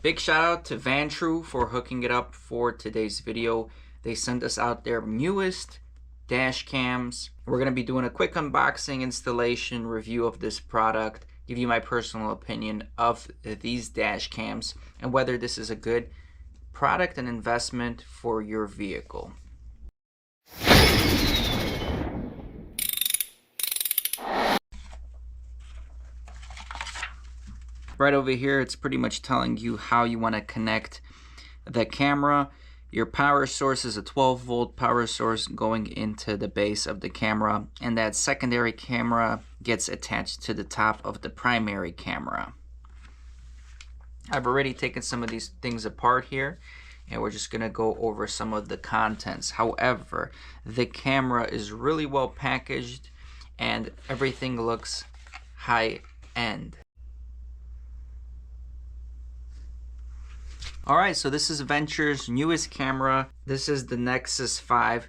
Big shout out to Vantrue for hooking it up for today's video. They sent us out their newest dash cams. We're going to be doing a quick unboxing, installation, review of this product, give you my personal opinion of these dash cams and whether this is a good product and investment for your vehicle. Right over here, it's pretty much telling you how you want to connect the camera. Your power source is a 12-volt power source going into the base of the camera, and that secondary camera gets attached to the top of the primary camera. I've already taken some of these things apart here, and we're just going to go over some of the contents. However, the camera is really well packaged and everything looks high-end. Alright, so this is Ventrue's newest camera. This is the Nexus 5.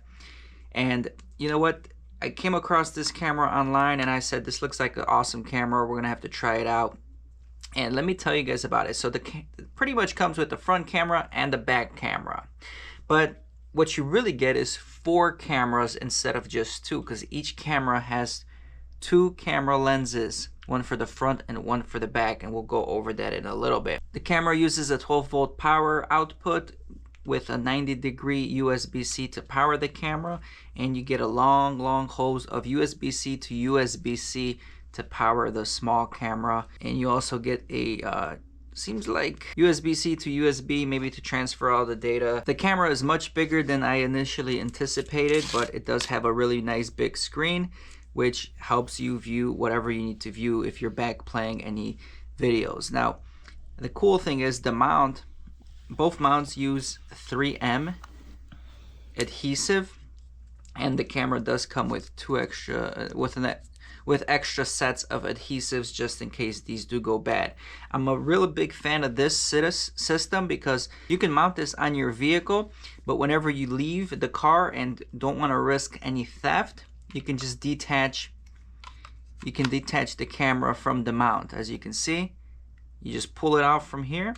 And you know what? I came across this camera online and I said, this looks like an awesome camera. We're going to have to try it out. And let me tell you guys about it. So it pretty much comes with the front camera and the back camera. But what you really get is 4 cameras instead of just 2, because each camera has 2 camera lenses, one for the front and one for the back, and we'll go over that in a little bit. The camera uses a 12-volt power output with a 90-degree USB-C to power the camera, and you get a long hose of USB-C to USB-C to power the small camera, and you also get a seems like USB-C to USB, maybe to transfer all the data. The camera is much bigger than I initially anticipated, but it does have a really nice big screen, which helps you view whatever you need to view if you're back playing any videos. Now, the cool thing is the mount, both mounts use 3M adhesive, and the camera does come with extra sets of adhesives just in case these do go bad. I'm a really big fan of this system because you can mount this on your vehicle, but whenever you leave the car and don't want to risk any theft, you can just detach the camera from the mount. As you can see, you just pull it off from here,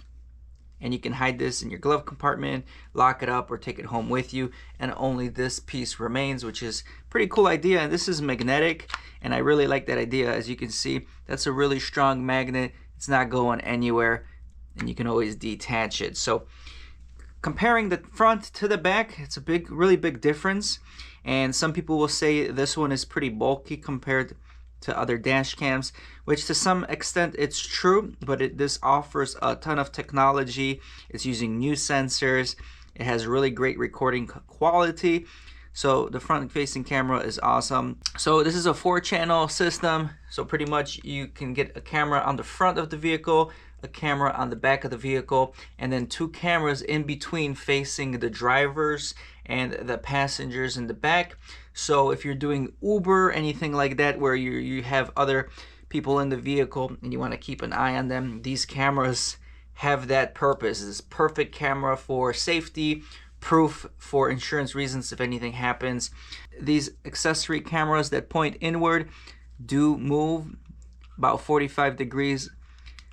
and you can hide this in your glove compartment, lock it up, or take it home with you, and only this piece remains, which is a pretty cool idea. And this is magnetic, and I really like that idea. As you can see, that's a really strong magnet. It's not going anywhere, and you can always detach it. So comparing the front to the back, it's a really big difference. And some people will say this one is pretty bulky compared to other dash cams, which to some extent it's true, but this offers a ton of technology. It's using new sensors. It has really great recording quality. So the front facing camera is awesome. So this is a 4-channel system. So pretty much you can get a camera on the front of the vehicle, a camera on the back of the vehicle, and then 2 cameras in between facing the drivers and the passengers in the back. So if you're doing Uber, anything like that, where you have other people in the vehicle and you want to keep an eye on them, these cameras have that purpose. It's perfect camera for safety, proof for insurance reasons if anything happens. These accessory cameras that point inward do move about 45 degrees,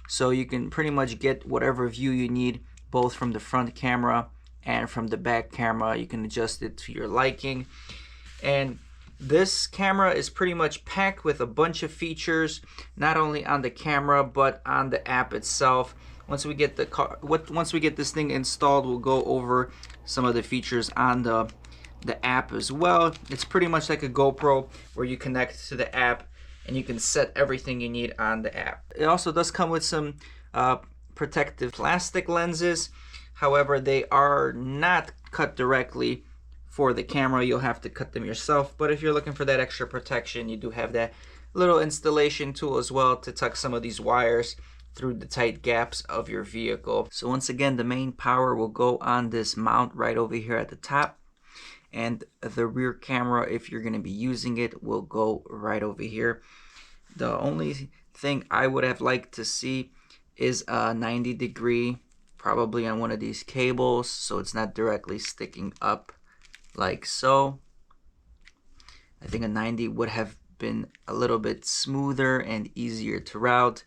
so you can pretty much get whatever view you need, both from the front camera and from the back camera. You can adjust it to your liking. And this camera is pretty much packed with a bunch of features, not only on the camera but on the app itself. Once we get this thing installed, we'll go over some of the features on the app as well. It's pretty much like a GoPro where you connect to the app and you can set everything you need on the app. It also does come with some protective plastic lenses. However, they are not cut directly for the camera. You'll have to cut them yourself, but if you're looking for that extra protection, you do have that little installation tool as well to tuck some of these wires through the tight gaps of your vehicle. So once again, the main power will go on this mount right over here at the top, and the rear camera, if you're going to be using it, will go right over here. The only thing I would have liked to see is a 90-degree, probably on one of these cables, so it's not directly sticking up like so. I think a 90 would have been a little bit smoother and easier to route.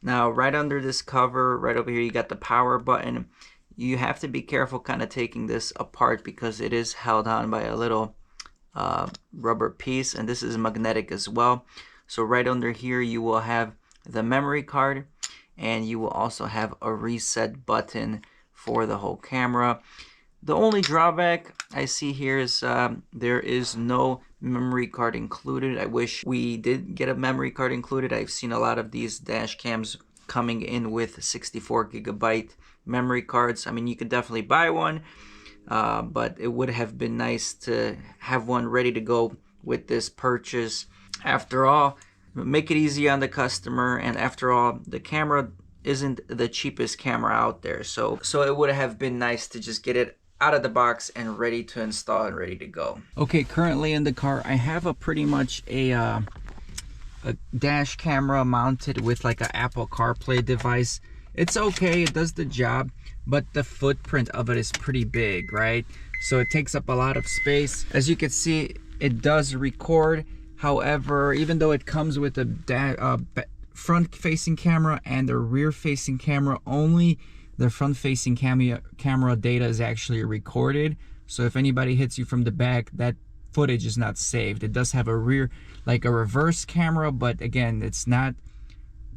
Now, right under this cover, right over here, you got the power button. You have to be careful kind of taking this apart because it is held on by a little rubber piece, and this is magnetic as well. So right under here, you will have the memory card, and you will also have a reset button for the whole camera. The only drawback I see here is there is no memory card included. I wish we did get a memory card included. I've seen a lot of these dash cams coming in with 64 gigabyte memory cards. I mean, you could definitely buy one, but it would have been nice to have one ready to go with this purchase. After all, make it easy on the customer, and after all, the camera isn't the cheapest camera out there, so it would have been nice to just get it out of the box and ready to install and ready to go. Okay, currently in the car, I have a pretty much a dash camera mounted with like an Apple CarPlay device. It's okay, it does the job, but the footprint of it is pretty big, right? So it takes up a lot of space. As you can see, it does record. However, even though it comes with a front-facing camera and a rear-facing camera, only the front-facing camera data is actually recorded. So if anybody hits you from the back, that footage is not saved. It does have a rear, like a reverse camera, but again, it's not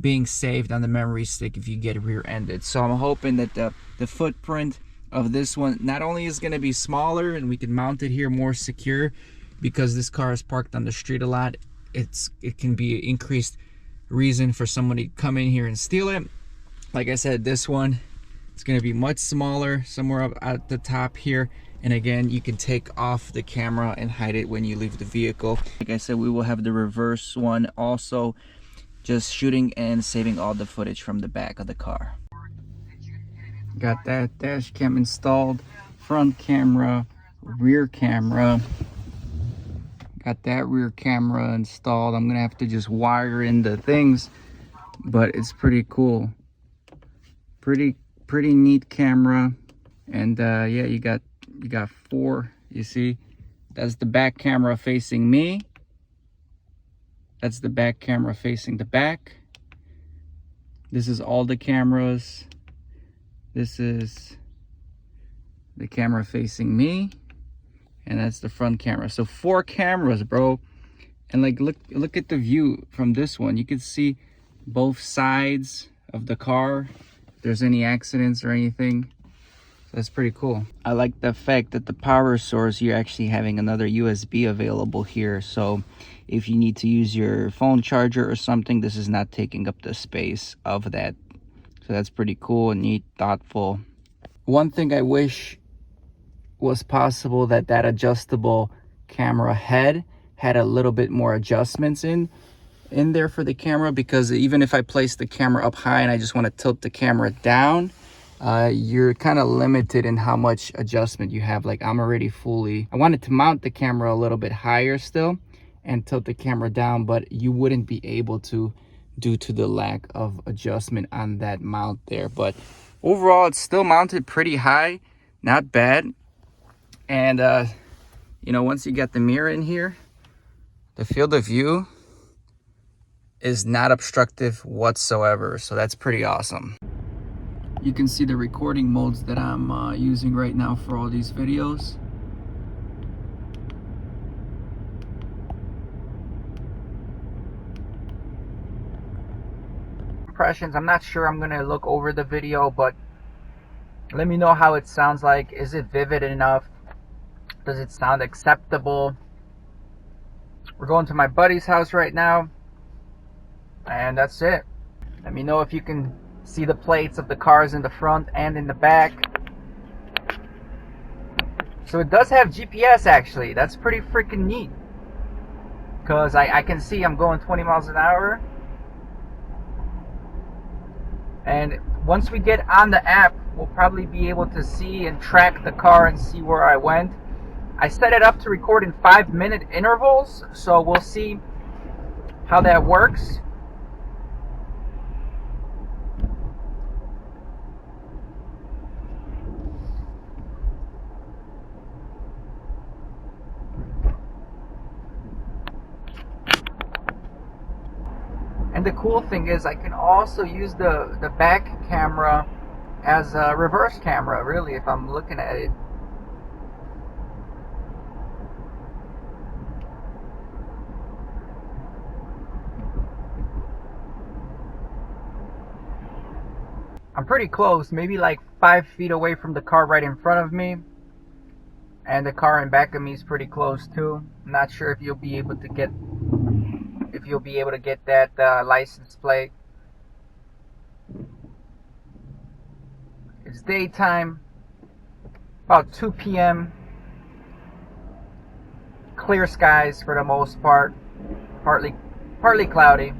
being saved on the memory stick if you get rear-ended. So I'm hoping that the footprint of this one not only is going to be smaller and we can mount it here more secure, because this car is parked on the street a lot. It can be increased reason for somebody to come in here and steal it. Like I said, this one, it's going to be much smaller, somewhere up at the top here. And again, you can take off the camera and hide it when you leave the vehicle. Like I said, we will have the reverse one also, just shooting and saving all the footage from the back of the car. Got that dash cam installed, front camera, rear camera. Got that rear camera installed. I'm gonna have to just wire in the things, but it's pretty cool. Pretty neat camera. And yeah, you got 4. You see, that's the back camera facing me. That's the back camera facing the back. This is all the cameras. This is the camera facing me. And that's the front camera. So 4 cameras, bro. And like, look at the view from this one. You can see both sides of the car, if there's any accidents or anything. So that's pretty cool. I like the fact that the power source, you're actually having another USB available here. So if you need to use your phone charger or something, this is not taking up the space of that. So that's pretty cool and neat, thoughtful. One thing I wish was possible, that adjustable camera head had a little bit more adjustments in there for the camera, because even if I place the camera up high and I just want to tilt the camera down, you're kind of limited in how much adjustment you have. Like, I'm already I wanted to mount the camera a little bit higher still and tilt the camera down, but you wouldn't be able to due to the lack of adjustment on that mount there. But overall, it's still mounted pretty high, not bad. And you know, once you get the mirror in here, the field of view is not obstructive whatsoever. So that's pretty awesome. You can see the recording modes that I'm using right now for all these videos. Impressions, I'm not sure I'm gonna look over the video, but let me know how it sounds like. Is it vivid enough? Does it sound acceptable? We're going to my buddy's house right now, and that's it. Let me know if you can see the plates of the cars in the front and in the back. So it does have GPS actually. That's pretty freaking neat, because I can see I'm going 20 miles an hour. And once we get on the app, we'll probably be able to see and track the car and see where I went. I set it up to record in 5-minute intervals, so we'll see how that works. And the cool thing is I can also use the back camera as a reverse camera, really, if I'm looking at it. I'm pretty close, maybe like 5 feet away from the car right in front of me. And the car in back of me is pretty close too. I'm not sure if you'll be able to get that license plate. It's daytime, about 2 p.m. Clear skies for the most part, partly cloudy.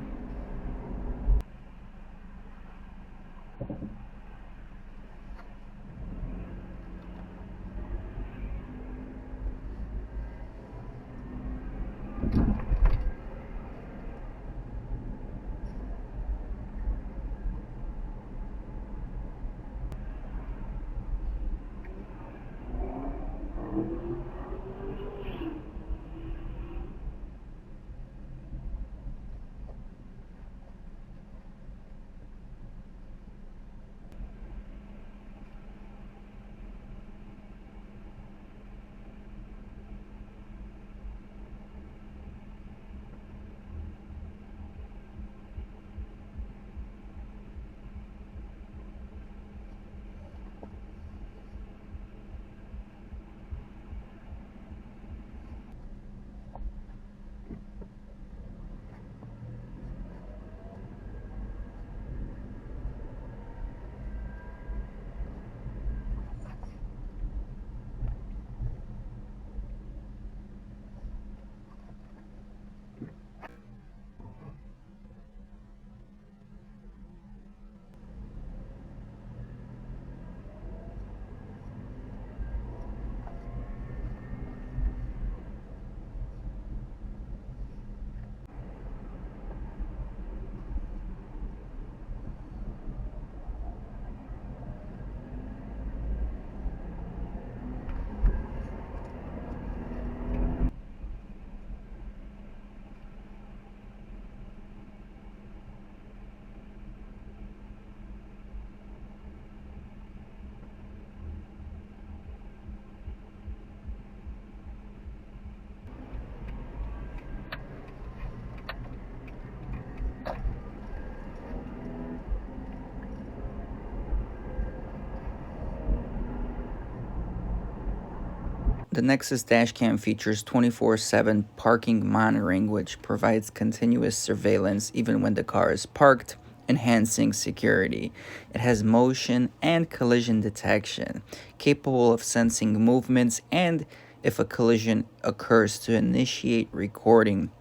The Nexus dashcam features 24/7 parking monitoring, which provides continuous surveillance even when the car is parked, enhancing security. It has motion and collision detection, capable of sensing movements and, if a collision occurs, to initiate recording.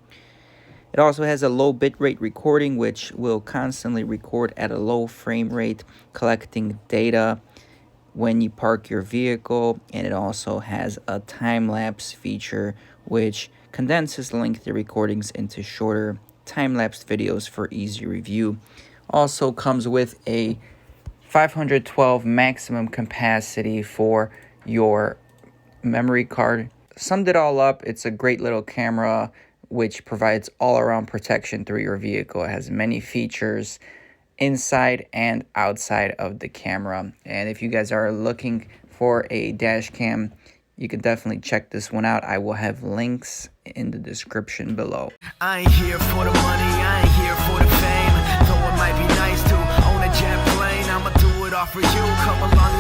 It also has a low bitrate recording, which will constantly record at a low frame rate, collecting data when you park your vehicle. And it also has a time-lapse feature, which condenses lengthy recordings into shorter time-lapse videos for easy review. Also comes with a 512 maximum capacity for your memory card. Summed it all up, it's a great little camera which provides all-around protection through your vehicle. It has many features inside and outside of the camera. And if you guys are looking for a dash cam, you can definitely check this one out. I will have links in the description below. I ain't here for the money, I ain't here for the fame. Though it might be nice to own a jet plane, I'ma do it all for you. Come along